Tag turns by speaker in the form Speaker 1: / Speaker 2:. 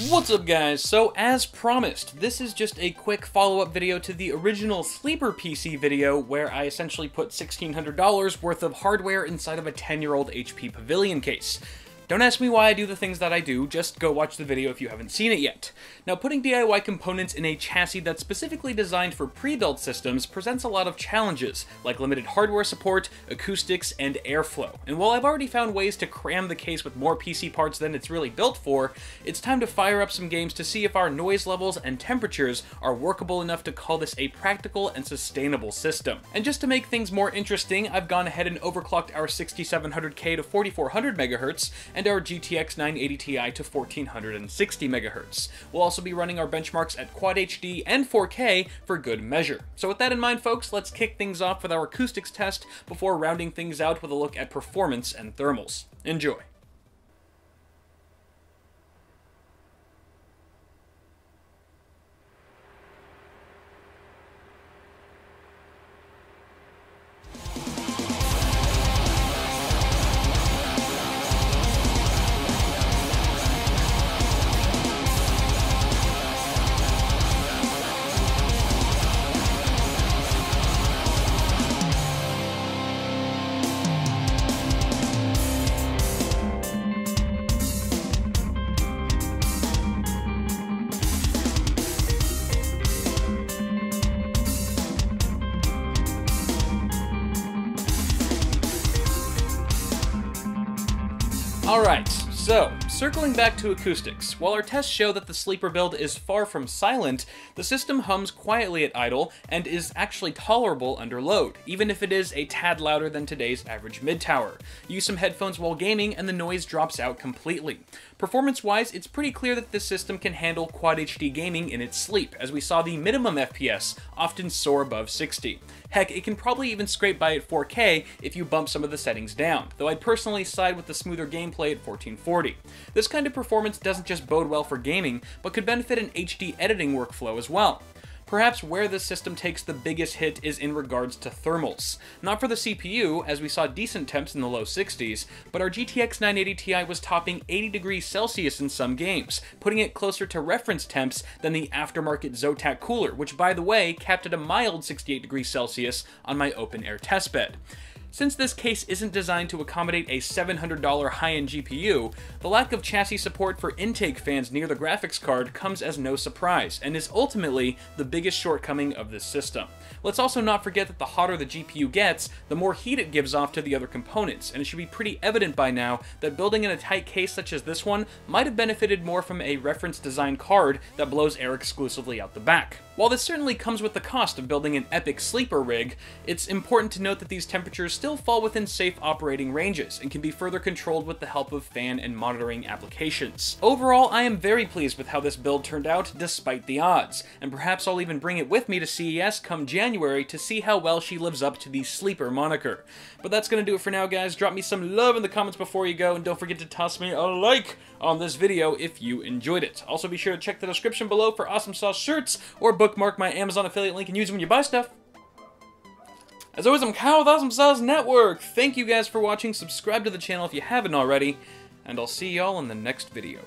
Speaker 1: What's up guys? So as promised, this is just a quick follow-up video to the original sleeper PC video where I essentially put $1,600 worth of hardware inside of a 10-year-old HP Pavilion case. Don't ask me why I do the things that I do, just go watch the video if you haven't seen it yet. Now, putting DIY components in a chassis that's specifically designed for pre-built systems presents a lot of challenges, like limited hardware support, acoustics, and airflow. And while I've already found ways to cram the case with more PC parts than it's really built for, it's time to fire up some games to see if our noise levels and temperatures are workable enough to call this a practical and sustainable system. And just to make things more interesting, I've gone ahead and overclocked our 6700K to 4400 MHz, and our GTX 980 Ti to 1460 MHz. We'll also be running our benchmarks at Quad HD and 4K for good measure. So with that in mind, folks, let's kick things off with our acoustics test before rounding things out with a look at performance and thermals. Enjoy. Alright, so, circling back to acoustics, while our tests show that the sleeper build is far from silent, the system hums quietly at idle and is actually tolerable under load, even if it is a tad louder than today's average mid-tower. Use some headphones while gaming and the noise drops out completely. Performance-wise, it's pretty clear that this system can handle Quad HD gaming in its sleep, as we saw the minimum FPS often soar above 60. Heck, it can probably even scrape by at 4K if you bump some of the settings down, though I'd personally side with the smoother gameplay at 1440. This kind of performance doesn't just bode well for gaming, but could benefit an HD editing workflow as well. Perhaps where this system takes the biggest hit is in regards to thermals. Not for the CPU, as we saw decent temps in the low 60s, but our GTX 980 Ti was topping 80 degrees Celsius in some games, putting it closer to reference temps than the aftermarket Zotac cooler, which by the way capped at a mild 68 degrees Celsius on my open air testbed. Since this case isn't designed to accommodate a $700 high-end GPU, the lack of chassis support for intake fans near the graphics card comes as no surprise, and is ultimately the biggest shortcoming of this system. Let's also not forget that the hotter the GPU gets, the more heat it gives off to the other components, and it should be pretty evident by now that building in a tight case such as this one might have benefited more from a reference design card that blows air exclusively out the back. While this certainly comes with the cost of building an epic sleeper rig, it's important to note that these temperatures still fall within safe operating ranges and can be further controlled with the help of fan and monitoring applications. Overall, I am very pleased with how this build turned out despite the odds, and perhaps I'll even bring it with me to CES come January to see how well she lives up to the sleeper moniker. But that's gonna do it for now, guys. Drop me some love in the comments before you go, and don't forget to toss me a like on this video if you enjoyed it. Also be sure to check the description below for Awesome Sauce shirts, or bookmark my Amazon affiliate link and use them when you buy stuff. As always, I'm Kyle with Awesome Sauce Network. Thank you guys for watching, subscribe to the channel if you haven't already, and I'll see y'all in the next video.